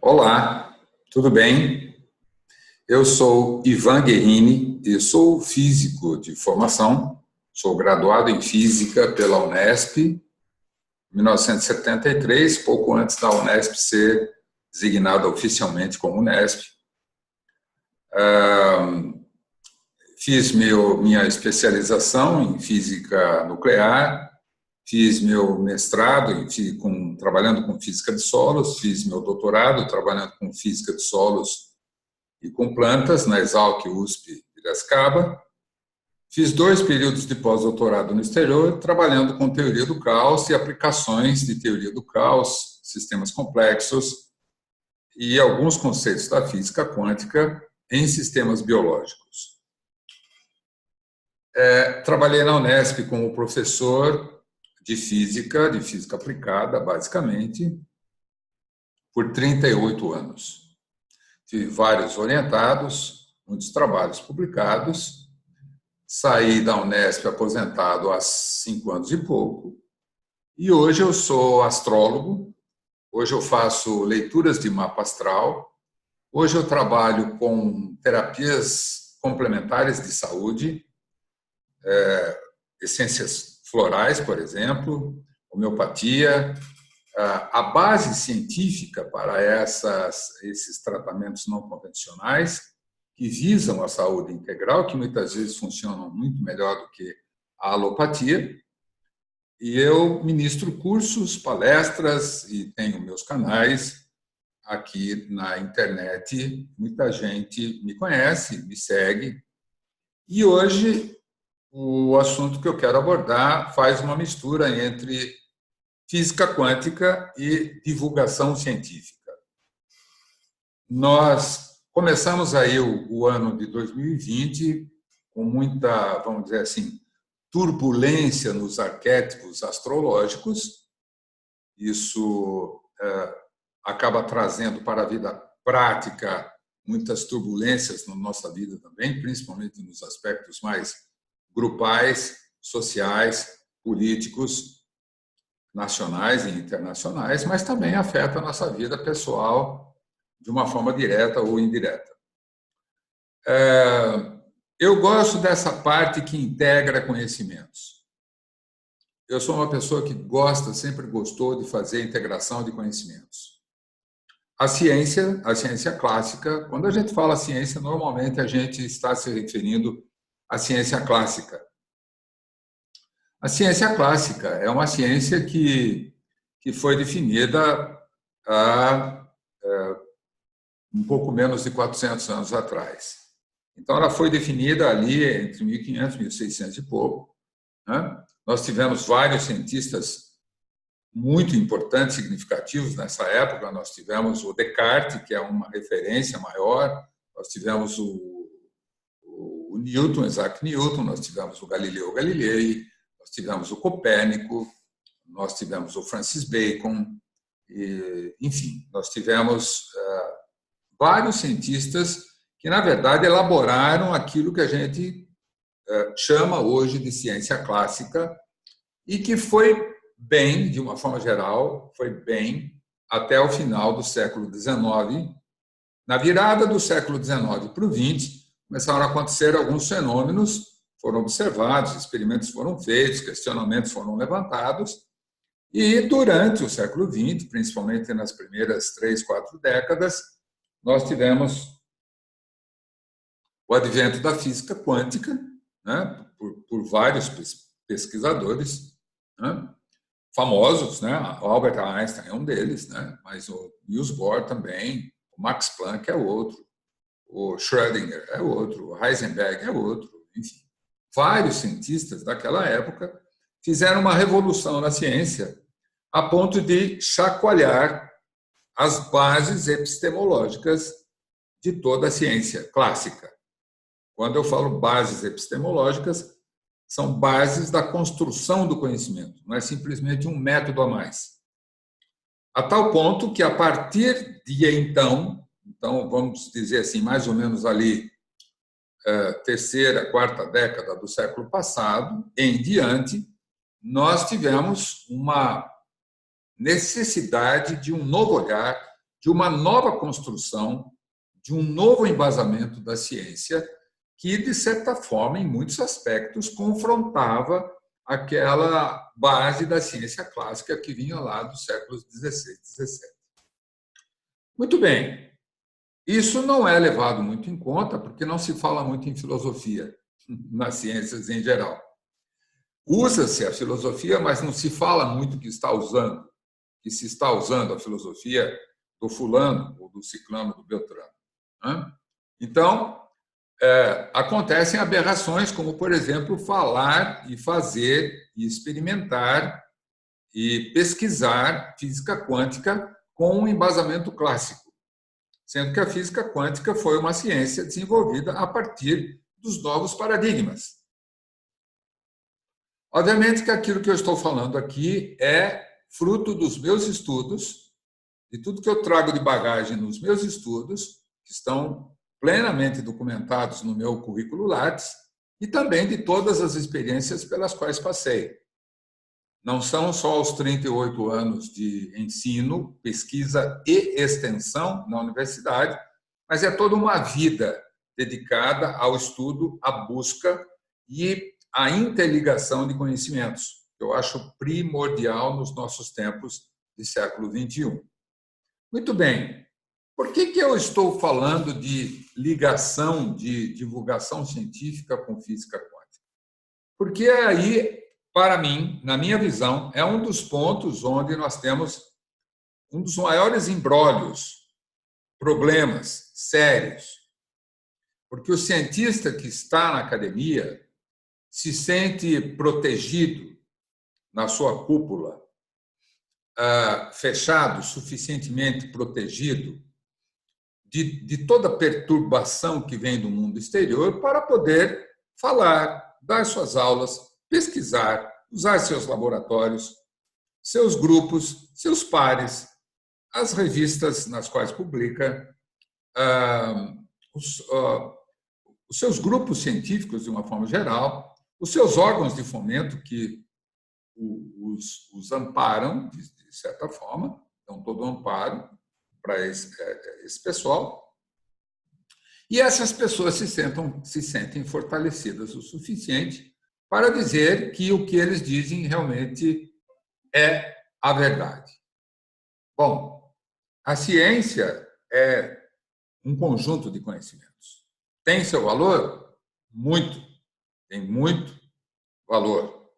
Olá, tudo bem? Eu sou Ivan Guerrini e sou físico de formação. Sou graduado em Física pela Unesp em 1973, pouco antes da Unesp ser designada oficialmente como Unesp. Fiz minha especialização em Física Nuclear, fiz meu mestrado trabalhando com Física de Solos, fiz meu doutorado trabalhando com Física de Solos e com plantas na Exalc USP Piracicaba. Fiz 2 períodos de pós-doutorado no exterior, trabalhando com teoria do caos e aplicações de teoria do caos, sistemas complexos e alguns conceitos da física quântica em sistemas biológicos. Trabalhei na Unesp como professor de física aplicada, basicamente, por 38 anos. Tive vários orientados, muitos trabalhos publicados. Saí da Unesp aposentado há 5 anos e pouco. E hoje eu sou astrólogo. Hoje eu faço leituras de mapa astral. Hoje eu trabalho com terapias complementares de saúde, essências florais, por exemplo, homeopatia. A base científica para esses tratamentos não convencionais que visam a saúde integral, que muitas vezes funcionam muito melhor do que a alopatia. E eu ministro cursos, palestras e tenho meus canais aqui na internet. Muita gente me conhece, me segue. E hoje o assunto que eu quero abordar faz uma mistura entre física quântica e divulgação científica. Nós começamos aí o ano de 2020 com muita, vamos dizer assim, turbulência nos arquétipos astrológicos. Isso acaba trazendo para a vida prática muitas turbulências na nossa vida também, principalmente nos aspectos mais grupais, sociais, políticos, nacionais e internacionais, mas também afeta a nossa vida pessoal de uma forma direta ou indireta. Eu gosto dessa parte que integra conhecimentos. Eu sou uma pessoa que sempre gostou de fazer integração de conhecimentos. A ciência clássica, quando a gente fala ciência, normalmente a gente está se referindo à ciência clássica. A ciência clássica é uma ciência que foi definida há um pouco menos de 400 anos atrás. Então, ela foi definida ali entre 1500 e 1600 e pouco. Nós tivemos vários cientistas muito importantes, significativos nessa época. Nós tivemos o Descartes, que é uma referência maior. Nós tivemos o Newton, Isaac Newton. Nós tivemos o Galileu Galilei. Nós tivemos o Copérnico. Nós tivemos o Francis Bacon. Enfim, nós tivemos vários cientistas que, na verdade, elaboraram aquilo que a gente chama hoje de ciência clássica e que foi bem, de uma forma geral, foi bem até o final do século XIX. Na virada do século XIX para o XX, começaram a acontecer alguns fenômenos, foram observados, experimentos foram feitos, questionamentos foram levantados, e durante o século XX, principalmente nas primeiras 3, 4 décadas, nós tivemos o advento da física quântica, por vários pesquisadores famosos, o Albert Einstein é um deles, mas o Niels Bohr também, o Max Planck é outro, o Schrödinger é outro, o Heisenberg é outro, enfim. Vários cientistas daquela época fizeram uma revolução na ciência a ponto de chacoalhar as bases epistemológicas de toda a ciência clássica. Quando eu falo bases epistemológicas, são bases da construção do conhecimento, não é simplesmente um método a mais. A tal ponto que, a partir de então, vamos dizer assim, mais ou menos ali, terceira, quarta década do século passado, em diante, nós tivemos uma necessidade de um novo olhar, de uma nova construção, de um novo embasamento da ciência que, de certa forma, em muitos aspectos, confrontava aquela base da ciência clássica que vinha lá dos séculos XVI e XVII. Muito bem, isso não é levado muito em conta porque não se fala muito em filosofia, nas ciências em geral. Usa-se a filosofia, mas não se fala muito que se está usando a filosofia do fulano, ou do ciclano, do beltrano. Então, acontecem aberrações, como, por exemplo, falar e fazer e experimentar e pesquisar física quântica com um embasamento clássico, sendo que a física quântica foi uma ciência desenvolvida a partir dos novos paradigmas. Obviamente que aquilo que eu estou falando aqui é fruto dos meus estudos, de tudo que eu trago de bagagem nos meus estudos, que estão plenamente documentados no meu currículo Lattes, e também de todas as experiências pelas quais passei. Não são só os 38 anos de ensino, pesquisa e extensão na universidade, mas é toda uma vida dedicada ao estudo, à busca e à interligação de conhecimentos, que eu acho primordial nos nossos tempos de século XXI. Muito bem. Por que eu estou falando de ligação de divulgação científica com física quântica? Porque aí, para mim, na minha visão, é um dos pontos onde nós temos um dos maiores embrólios, problemas sérios. Porque o cientista que está na academia se sente protegido na sua cúpula, fechado, suficientemente protegido de toda perturbação que vem do mundo exterior para poder falar, dar suas aulas, pesquisar, usar seus laboratórios, seus grupos, seus pares, as revistas nas quais publica, os seus grupos científicos, de uma forma geral, os seus órgãos de fomento que os amparam, de certa forma, dão todo o amparo para esse pessoal, e essas pessoas se sentem fortalecidas o suficiente para dizer que o que eles dizem realmente é a verdade. Bom, a ciência é um conjunto de conhecimentos. Tem seu valor? Muito. Tem muito valor.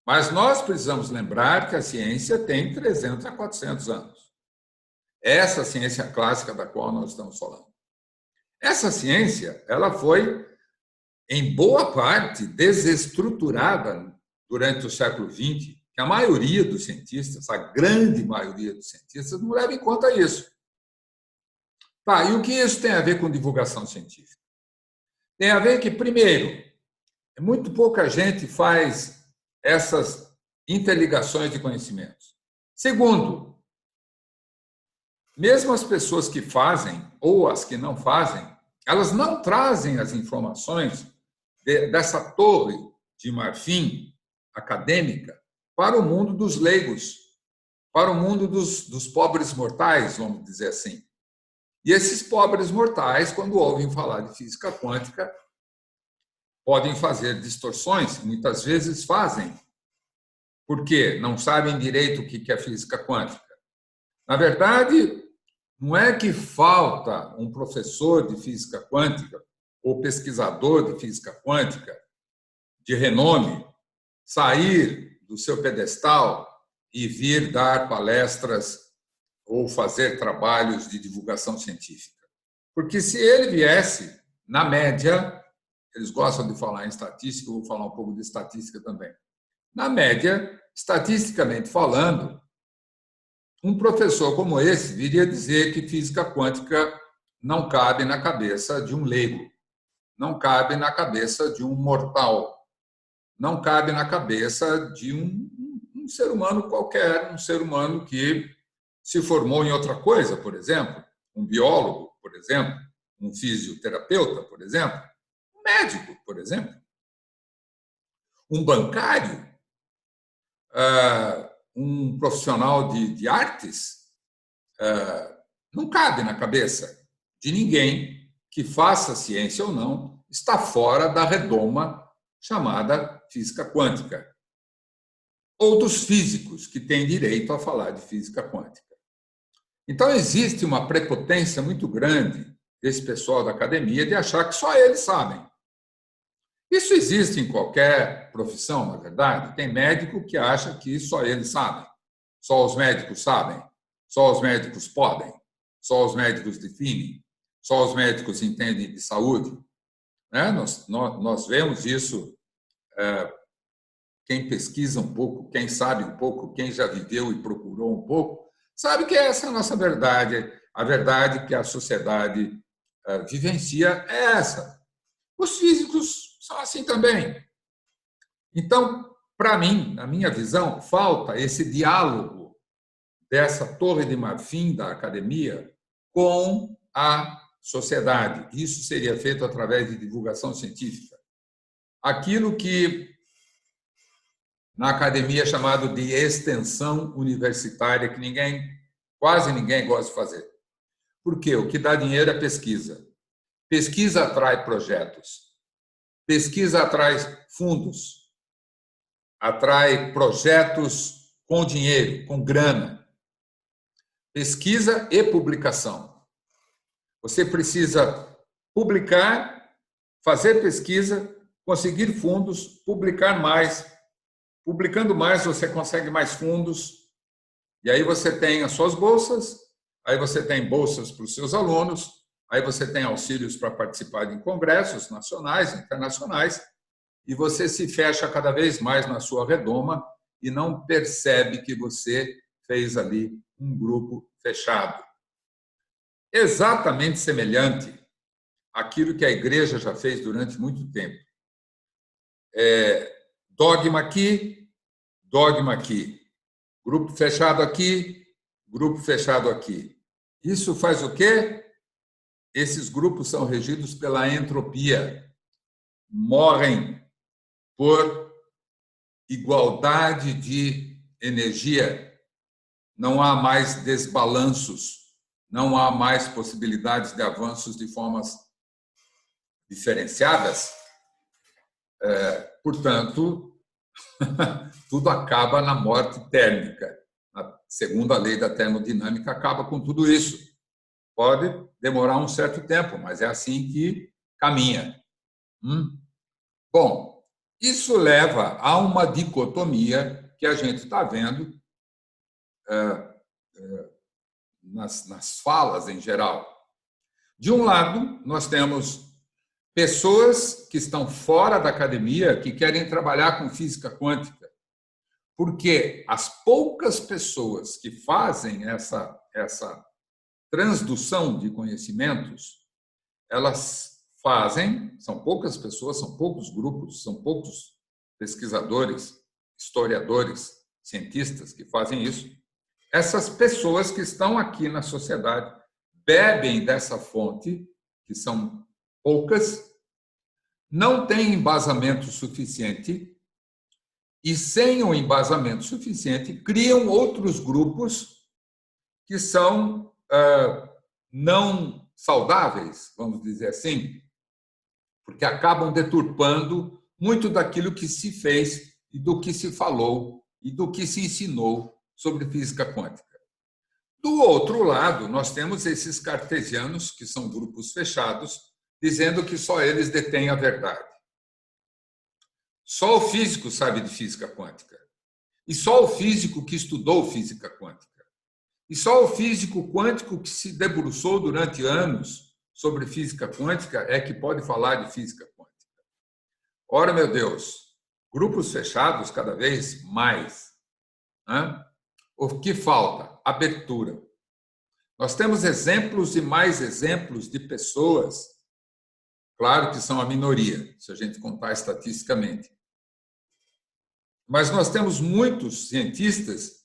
Mas nós precisamos lembrar que a ciência tem 300 a 400 anos. Essa ciência clássica da qual nós estamos falando. Essa ciência, ela foi, em boa parte, desestruturada durante o século XX, que a maioria dos cientistas, a grande maioria dos cientistas, não leva em conta isso. Tá, e o que isso tem a ver com divulgação científica? Tem a ver que, primeiro, muito pouca gente faz essas interligações de conhecimentos. Segundo, mesmo as pessoas que fazem ou as que não fazem, elas não trazem as informações dessa torre de marfim acadêmica para o mundo dos leigos, para o mundo dos pobres mortais, vamos dizer assim. E esses pobres mortais, quando ouvem falar de física quântica, podem fazer distorções, muitas vezes fazem, porque não sabem direito o que é física quântica. Na verdade, não é que falta um professor de física quântica ou pesquisador de física quântica de renome sair do seu pedestal e vir dar palestras ou fazer trabalhos de divulgação científica. Porque se ele viesse, na média, eles gostam de falar em estatística, eu vou falar um pouco de estatística também. Na média, estatisticamente falando, um professor como esse viria dizer que física quântica não cabe na cabeça de um leigo, não cabe na cabeça de um mortal, não cabe na cabeça de um ser humano qualquer, um ser humano que se formou em outra coisa, por exemplo, um biólogo, por exemplo, um fisioterapeuta, por exemplo, um médico, por exemplo, um bancário, um profissional de artes. Não cabe na cabeça de ninguém que faça ciência ou não, está fora da redoma chamada física quântica. Ou dos físicos que têm direito a falar de física quântica. Então, existe uma prepotência muito grande desse pessoal da academia de achar que só eles sabem. Isso existe em qualquer profissão, na verdade. Tem médico que acha que só eles sabem. Só os médicos sabem. Só os médicos podem. Só os médicos definem. Só os médicos entendem de saúde. Nós vemos isso. Quem pesquisa um pouco, quem sabe um pouco, quem já viveu e procurou um pouco, sabe que essa é a nossa verdade. A verdade que a sociedade vivencia é essa. Os físicos são assim também. Então, para mim, na minha visão, falta esse diálogo dessa torre de marfim da academia com a sociedade. Isso seria feito através de divulgação científica. Aquilo que na academia é chamado de extensão universitária, que quase ninguém gosta de fazer. Por quê? O que dá dinheiro é pesquisa. Pesquisa atrai projetos. Pesquisa atrai fundos. Atrai projetos com dinheiro, com grana. Pesquisa e publicação. Você precisa publicar, fazer pesquisa, conseguir fundos, publicar mais. Publicando mais, você consegue mais fundos, e aí você tem as suas bolsas, aí você tem bolsas para os seus alunos, aí você tem auxílios para participar de congressos nacionais, internacionais, e você se fecha cada vez mais na sua redoma e não percebe que você fez ali um grupo fechado. Exatamente semelhante àquilo que a igreja já fez durante muito tempo. Dogma aqui, dogma aqui. Grupo fechado aqui, grupo fechado aqui. Isso faz o quê? Esses grupos são regidos pela entropia. Morrem por igualdade de energia. Não há mais desbalanços, não há mais possibilidades de avanços de formas diferenciadas. Portanto, tudo acaba na morte térmica. A segunda lei da termodinâmica acaba com tudo isso. Pode demorar um certo tempo, mas é assim que caminha. Bom, isso leva a uma dicotomia que a gente está vendo nas falas em geral. De um lado, nós temos pessoas que estão fora da academia que querem trabalhar com física quântica, porque as poucas pessoas que fazem essa transdução de conhecimentos, elas fazem, são poucas pessoas, são poucos grupos, são poucos pesquisadores, historiadores, cientistas que fazem isso. Essas pessoas que estão aqui na sociedade bebem dessa fonte, que são poucas, não têm embasamento suficiente e, sem o embasamento suficiente, criam outros grupos que são não saudáveis, vamos dizer assim, porque acabam deturpando muito daquilo que se fez e do que se falou e do que se ensinou sobre física quântica. Do outro lado, nós temos esses cartesianos, que são grupos fechados, dizendo que só eles detêm a verdade. Só o físico sabe de física quântica. E só o físico que estudou física quântica. E só o físico quântico que se debruçou durante anos sobre física quântica é que pode falar de física quântica. Ora, meu Deus, grupos fechados cada vez mais. O que falta? Abertura. Nós temos exemplos e mais exemplos de pessoas, claro que são a minoria, se a gente contar estatisticamente. Mas nós temos muitos cientistas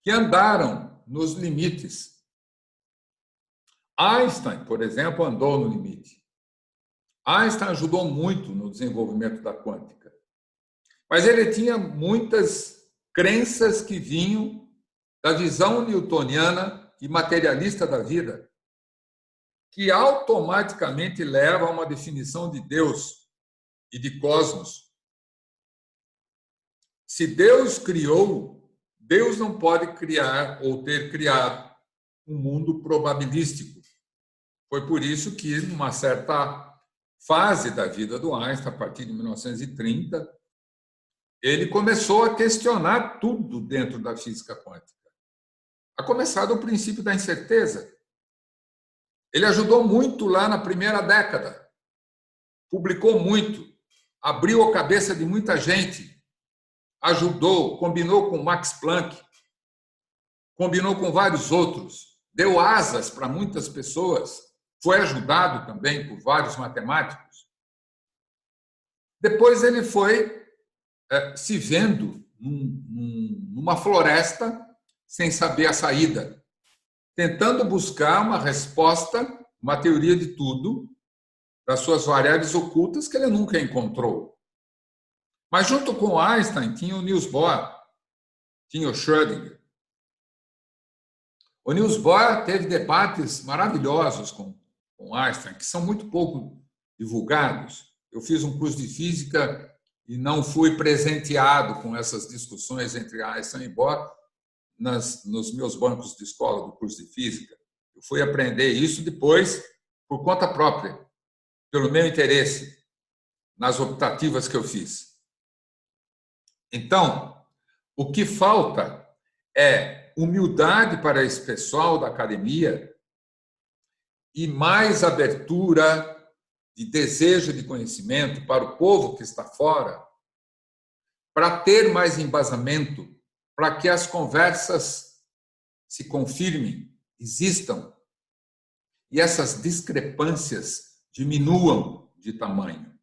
que andaram nos limites. Einstein, por exemplo, andou no limite. Einstein ajudou muito no desenvolvimento da quântica. Mas ele tinha muitas crenças que vinham da visão newtoniana e materialista da vida, que automaticamente leva a uma definição de Deus e de cosmos. Se Deus criou, Deus não pode criar ou ter criado um mundo probabilístico. Foi por isso que, numa certa fase da vida do Einstein, a partir de 1930, ele começou a questionar tudo dentro da física quântica. A começar do princípio da incerteza. Ele ajudou muito lá na primeira década, publicou muito, abriu a cabeça de muita gente, ajudou, combinou com Max Planck, combinou com vários outros, deu asas para muitas pessoas, foi ajudado também por vários matemáticos. Depois ele foi se vendo numa floresta sem saber a saída, tentando buscar uma resposta, uma teoria de tudo, das suas variáveis ocultas que ele nunca encontrou. Mas junto com Einstein tinha o Niels Bohr, tinha o Schrödinger. O Niels Bohr teve debates maravilhosos com Einstein, que são muito pouco divulgados. Eu fiz um curso de física e não fui presenteado com essas discussões entre Einstein e Bohr nos meus bancos de escola do curso de física. Eu fui aprender isso depois por conta própria, pelo meu interesse nas optativas que eu fiz. Então, o que falta é humildade para esse pessoal da academia e mais abertura de desejo de conhecimento para o povo que está fora, para ter mais embasamento, para que as conversas se confirmem, existam, e essas discrepâncias diminuam de tamanho.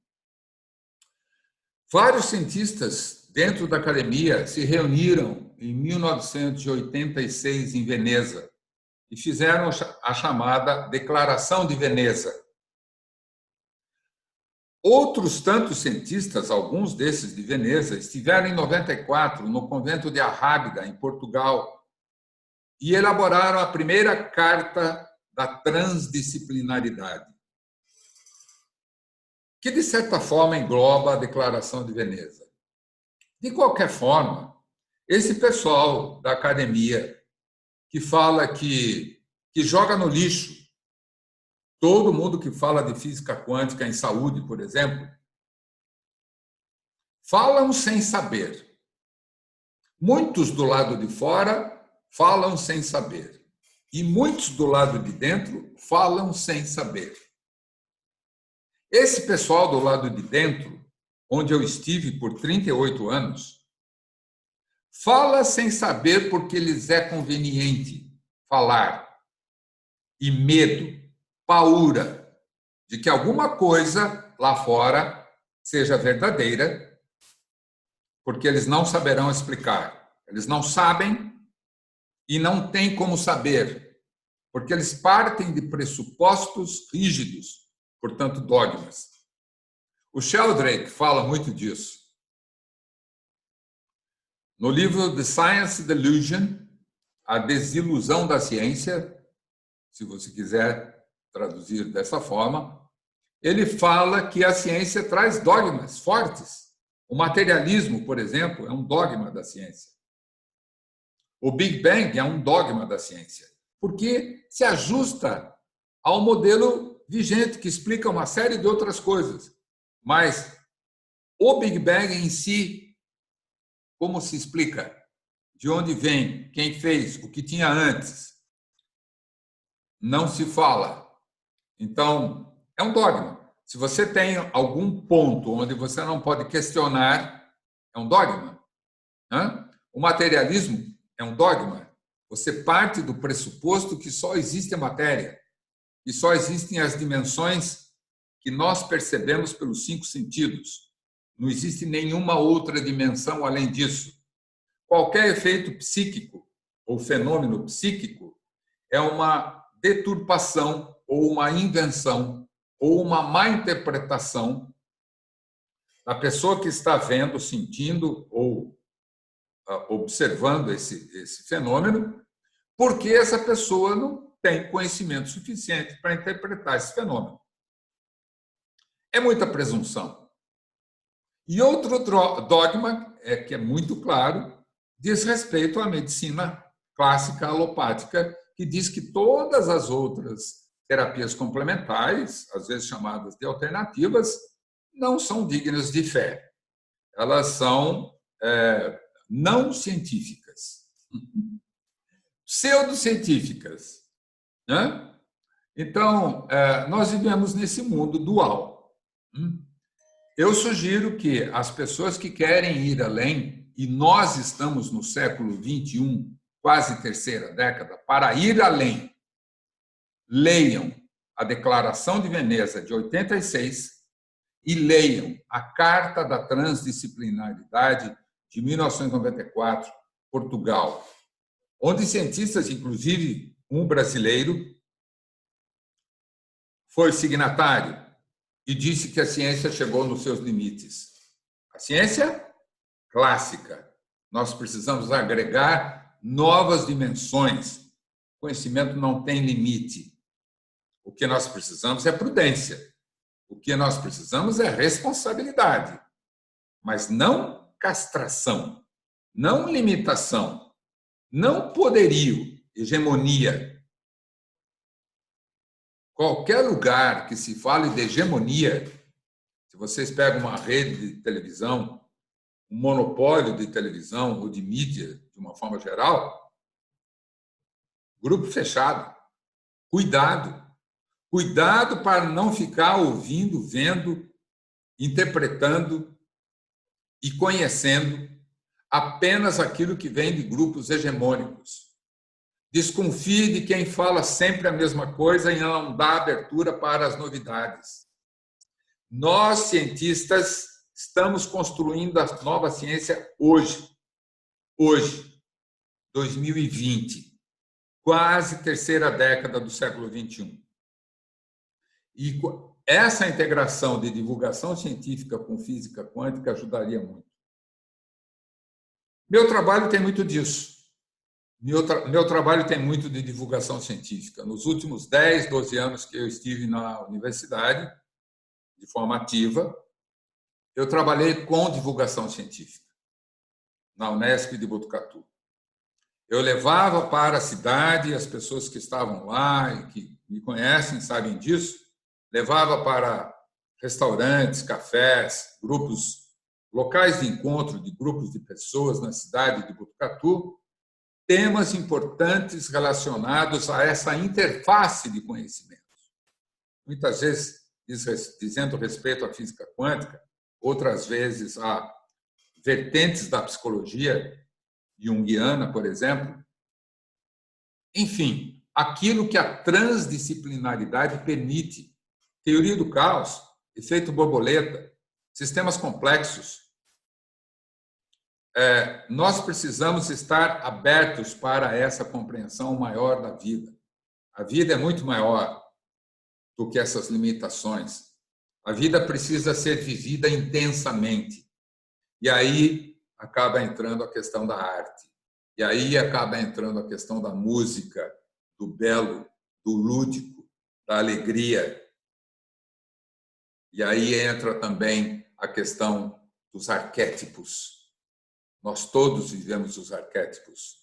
Vários cientistas dentro da academia se reuniram em 1986 em Veneza e fizeram a chamada Declaração de Veneza. Outros tantos cientistas, alguns desses de Veneza, estiveram em 94 no convento de Arrábida, em Portugal, e elaboraram a primeira carta da transdisciplinaridade, que, de certa forma, engloba a Declaração de Veneza. De qualquer forma, esse pessoal da academia que fala que joga no lixo todo mundo que fala de física quântica em saúde, por exemplo, falam sem saber. Muitos do lado de fora falam sem saber. E muitos do lado de dentro falam sem saber. Esse pessoal do lado de dentro, onde eu estive por 38 anos, fala sem saber porque lhes é conveniente falar. E medo, paura, de que alguma coisa lá fora seja verdadeira, porque eles não saberão explicar. Eles não sabem e não têm como saber, porque eles partem de pressupostos rígidos, portanto, dogmas. O Sheldrake fala muito disso. No livro The Science Delusion, A Desilusão da Ciência, se você quiser traduzir dessa forma, ele fala que a ciência traz dogmas fortes. O materialismo, por exemplo, é um dogma da ciência. O Big Bang é um dogma da ciência, porque se ajusta ao modelo vigente, que explica uma série de outras coisas. Mas o Big Bang em si, como se explica? De onde vem? Quem fez? O que tinha antes? Não se fala. Então, é um dogma. Se você tem algum ponto onde você não pode questionar, é um dogma. O materialismo é um dogma. Você parte do pressuposto que só existe a matéria, que só existem as dimensões que nós percebemos pelos 5 sentidos. Não existe nenhuma outra dimensão além disso. Qualquer efeito psíquico ou fenômeno psíquico é uma deturpação ou uma invenção ou uma má interpretação da pessoa que está vendo, sentindo ou observando esse fenômeno, porque essa pessoa não tem conhecimento suficiente para interpretar esse fenômeno. É muita presunção. E outro dogma, que é muito claro, diz respeito à medicina clássica alopática, que diz que todas as outras terapias complementares, às vezes chamadas de alternativas, não são dignas de fé. Elas são não científicas, pseudocientíficas, né? Então, nós vivemos nesse mundo dual. Eu sugiro que as pessoas que querem ir além, e nós estamos no século XXI, quase terceira década, para ir além, leiam a Declaração de Veneza de 86 e leiam a Carta da Transdisciplinaridade de 1994, Portugal, onde cientistas, inclusive um brasileiro, foi signatário e disse que a ciência chegou nos seus limites. A ciência clássica. Nós precisamos agregar novas dimensões. O conhecimento não tem limite. O que nós precisamos é prudência. O que nós precisamos é responsabilidade, mas não castração, não limitação, não poderio, hegemonia. Qualquer lugar que se fale de hegemonia, se vocês pegam uma rede de televisão, um monopólio de televisão ou de mídia, de uma forma geral, grupo fechado. Cuidado. Cuidado para não ficar ouvindo, vendo, interpretando e conhecendo apenas aquilo que vem de grupos hegemônicos. Desconfie de quem fala sempre a mesma coisa e não dá abertura para as novidades. Nós, cientistas, estamos construindo a nova ciência hoje. Hoje, 2020, quase terceira década do século XXI. E essa integração de divulgação científica com física quântica ajudaria muito. Meu trabalho tem muito disso. Meu trabalho tem muito de divulgação científica. Nos últimos 10, 12 anos que eu estive na universidade, de forma ativa, eu trabalhei com divulgação científica, na Unesp de Botucatu. Eu levava para a cidade, as pessoas que estavam lá e que me conhecem sabem disso, levava para restaurantes, cafés, grupos, locais de encontro de grupos de pessoas na cidade de Botucatu, temas importantes relacionados a essa interface de conhecimentos. Muitas vezes dizendo respeito à física quântica, outras vezes a vertentes da psicologia junguiana, por exemplo. Enfim, aquilo que a transdisciplinaridade permite. Teoria do caos, efeito borboleta, sistemas complexos. Nós precisamos estar abertos para essa compreensão maior da vida. A vida é muito maior do que essas limitações. A vida precisa ser vivida intensamente. E aí acaba entrando a questão da arte. E aí acaba entrando a questão da música, do belo, do lúdico, da alegria. E aí entra também a questão dos arquétipos. Nós todos vivemos os arquétipos.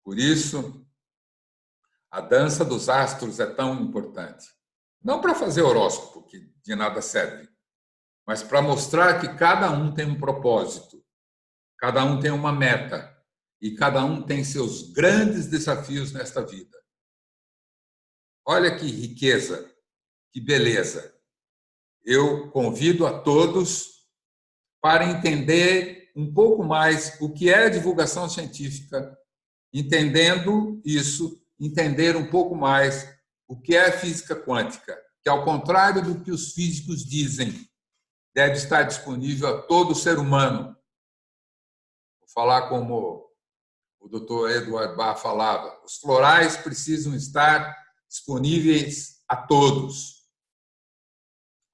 Por isso, a dança dos astros é tão importante. Não para fazer horóscopo, que de nada serve, mas para mostrar que cada um tem um propósito, cada um tem uma meta e cada um tem seus grandes desafios nesta vida. Olha que riqueza, que beleza. Eu convido a todos para entender um pouco mais o que é divulgação científica, entendendo isso, entender um pouco mais o que é física quântica, que, ao contrário do que os físicos dizem, deve estar disponível a todo ser humano. Vou falar como o Dr. Edward Bach falava, os florais precisam estar disponíveis a todos.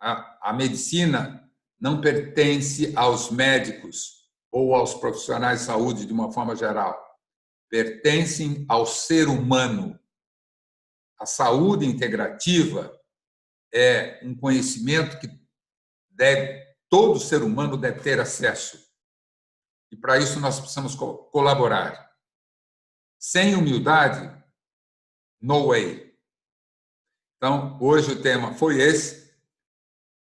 A medicina não pertence aos médicos ou aos profissionais de saúde de uma forma geral. pertencem ao ser humano. A saúde integrativa é um conhecimento que todo ser humano deve ter acesso. E para isso nós precisamos colaborar. Sem humildade, no way. Então, hoje o tema foi esse.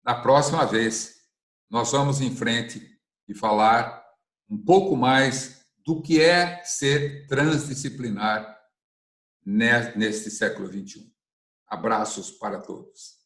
Na próxima vez, nós vamos em frente e falar um pouco mais do que é ser transdisciplinar neste século XXI. Abraços para todos.